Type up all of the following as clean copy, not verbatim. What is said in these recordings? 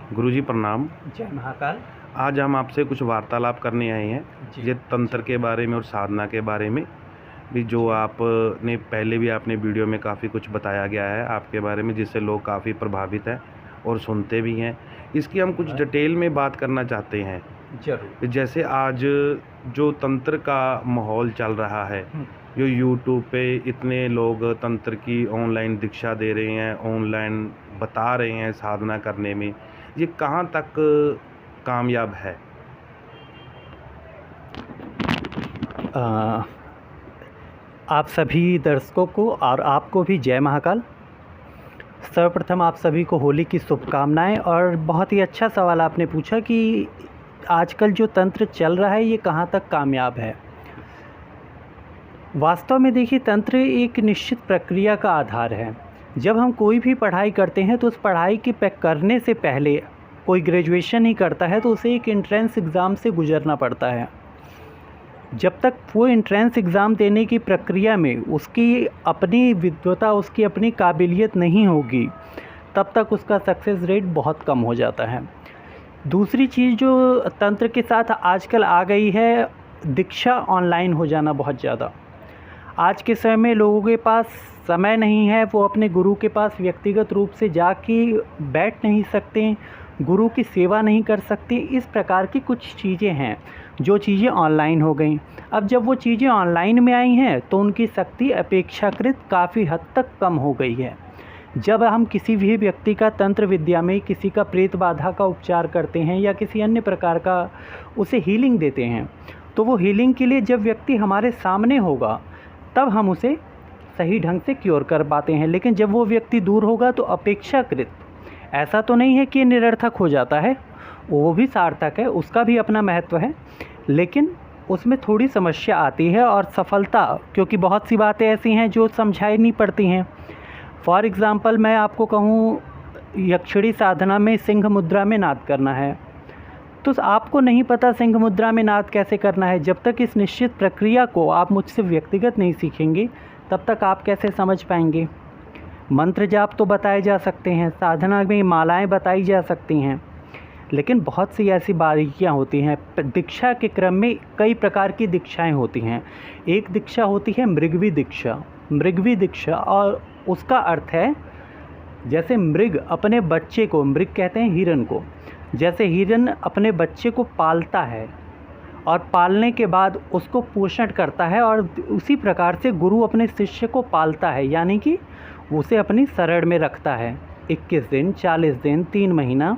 गुरुजी प्रणाम। जय महाकाल। आज हम आपसे कुछ वार्तालाप करने आए हैं जी। ये तंत्र के बारे में और साधना के बारे में भी, जो आपने पहले भी आपने वीडियो में काफ़ी कुछ बताया गया है आपके बारे में, जिससे लोग काफ़ी प्रभावित हैं और सुनते भी हैं। इसकी हम कुछ डिटेल में बात करना चाहते हैं। जरूर। जैसे आज जो तंत्र का माहौल चल रहा है, जो यूट्यूब पे इतने लोग तंत्र की ऑनलाइन दीक्षा दे रहे हैं, ऑनलाइन बता रहे हैं साधना करने में, ये कहाँ तक कामयाब है? आप सभी दर्शकों को और आपको भी जय महाकाल। सर्वप्रथम आप सभी को होली की शुभकामनाएं। और बहुत ही अच्छा सवाल आपने पूछा कि आजकल जो तंत्र चल रहा है ये कहाँ तक कामयाब है। वास्तव में देखिए, तंत्र एक निश्चित प्रक्रिया का आधार है। जब हम कोई भी पढ़ाई करते हैं तो उस पढ़ाई के करने से पहले, कोई ग्रेजुएशन ही करता है तो उसे एक एंट्रेंस एग्ज़ाम से गुजरना पड़ता है। जब तक वो एंट्रेंस एग्ज़ाम देने की प्रक्रिया में उसकी अपनी विद्वता, उसकी अपनी काबिलियत नहीं होगी, तब तक उसका सक्सेस रेट बहुत कम हो जाता है। दूसरी चीज़ जो तंत्र के साथ आजकल आ गई है, दीक्षा ऑनलाइन हो जाना बहुत ज़्यादा। आज के समय में लोगों के पास समय नहीं है, वो अपने गुरु के पास व्यक्तिगत रूप से जाके बैठ नहीं सकते, गुरु की सेवा नहीं कर सकते। इस प्रकार की कुछ चीज़ें हैं जो चीज़ें ऑनलाइन हो गई। अब जब वो चीज़ें ऑनलाइन में आई हैं तो उनकी शक्ति अपेक्षाकृत काफ़ी हद तक कम हो गई है। जब हम किसी भी व्यक्ति का तंत्र विद्या में किसी का प्रेत बाधा का उपचार करते हैं या किसी अन्य प्रकार का उसे हीलिंग देते हैं, तो वो हीलिंग के लिए जब व्यक्ति हमारे सामने होगा तब हम उसे सही ढंग से क्योर कर पाते हैं। लेकिन जब वो व्यक्ति दूर होगा तो अपेक्षाकृत, ऐसा तो नहीं है कि निरर्थक हो जाता है, वो भी सार्थक है, उसका भी अपना महत्व है, लेकिन उसमें थोड़ी समस्या आती है। और सफलता, क्योंकि बहुत सी बातें ऐसी हैं जो समझाई नहीं पड़ती हैं। फॉर एग्ज़ाम्पल मैं आपको कहूँ, यक्षिणी साधना में सिंह मुद्रा में नाद करना है, तो आपको नहीं पता सिंह मुद्रा में नाद कैसे करना है। जब तक इस निश्चित प्रक्रिया को आप मुझसे व्यक्तिगत नहीं सीखेंगे तब तक आप कैसे समझ पाएंगे। मंत्र जाप तो बताए जा सकते हैं, साधना में मालाएं बताई जा सकती हैं, लेकिन बहुत सी ऐसी बारीकियां होती हैं। दीक्षा के क्रम में कई प्रकार की दीक्षाएं होती हैं। एक दीक्षा होती है मृगवी दीक्षा। मृगवी दीक्षा, और उसका अर्थ है जैसे मृग अपने बच्चे को, मृग कहते हैं हिरन को, जैसे हिरन अपने बच्चे को पालता है और पालने के बाद उसको पोषण करता है, और उसी प्रकार से गुरु अपने शिष्य को पालता है, यानी कि उसे अपनी शरण में रखता है 21 दिन, 40 दिन, 3 महीना,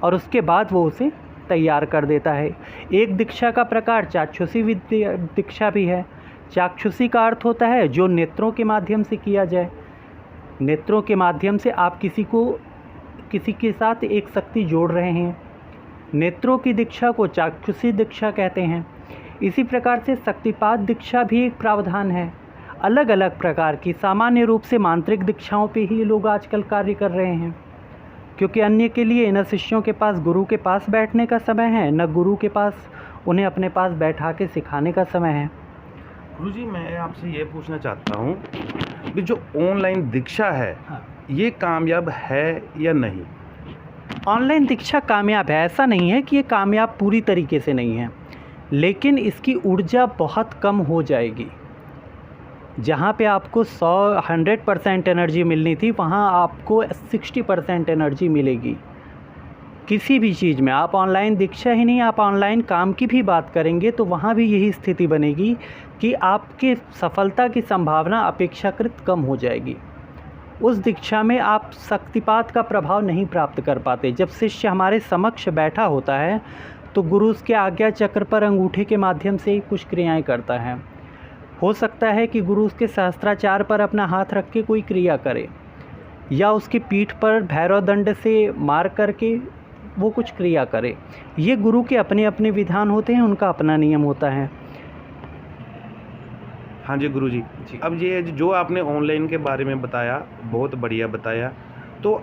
और उसके बाद वो उसे तैयार कर देता है। एक दीक्षा का प्रकार चाक्षुषी दीक्षा भी है। चाक्षुषी का अर्थ होता है जो नेत्रों के माध्यम से किया जाए। नेत्रों के माध्यम से आप किसी के साथ एक शक्ति जोड़ रहे हैं। नेत्रों की दीक्षा को चाक्षुषी दीक्षा कहते हैं। इसी प्रकार से शक्तिपात दीक्षा भी एक प्रावधान है। अलग अलग प्रकार की, सामान्य रूप से मांत्रिक दीक्षाओं पे ही लोग आजकल कार्य कर रहे हैं, क्योंकि अन्य के लिए न शिष्यों के पास गुरु के पास बैठने का समय है, न गुरु के पास उन्हें अपने पास बैठा के सिखाने का समय है। गुरुजी, मैं आपसे ये पूछना चाहता हूँ कि जो ऑनलाइन दीक्षा है, ये कामयाब है या नहीं? ऑनलाइन दीक्षा कामयाब है, ऐसा नहीं है कि ये कामयाब पूरी तरीके से नहीं है, लेकिन इसकी ऊर्जा बहुत कम हो जाएगी। जहाँ पे आपको 100% एनर्जी मिलनी थी, वहाँ आपको 60% एनर्जी मिलेगी। किसी भी चीज़ में आप ऑनलाइन दीक्षा ही नहीं, आप ऑनलाइन काम की भी बात करेंगे तो वहाँ भी यही स्थिति बनेगी कि आपके सफलता की संभावना अपेक्षाकृत कम हो जाएगी। उस दीक्षा में आप शक्तिपात का प्रभाव नहीं प्राप्त कर पाते। जब शिष्य हमारे समक्ष बैठा होता है तो गुरु उसके आज्ञा चक्र पर अंगूठे के माध्यम से कुछ क्रियाएं करता है। हो सकता है कि गुरु उसके सहस्त्राचार पर अपना हाथ रख के कोई क्रिया करे, या उसकी पीठ पर भैरव दंड से मार करके वो कुछ क्रिया करे। ये गुरु के अपने अपने विधान होते हैं, उनका अपना नियम होता है। हाँ जी गुरुजी, अब ये जो आपने ऑनलाइन के बारे में बताया, बहुत बढ़िया बताया। तो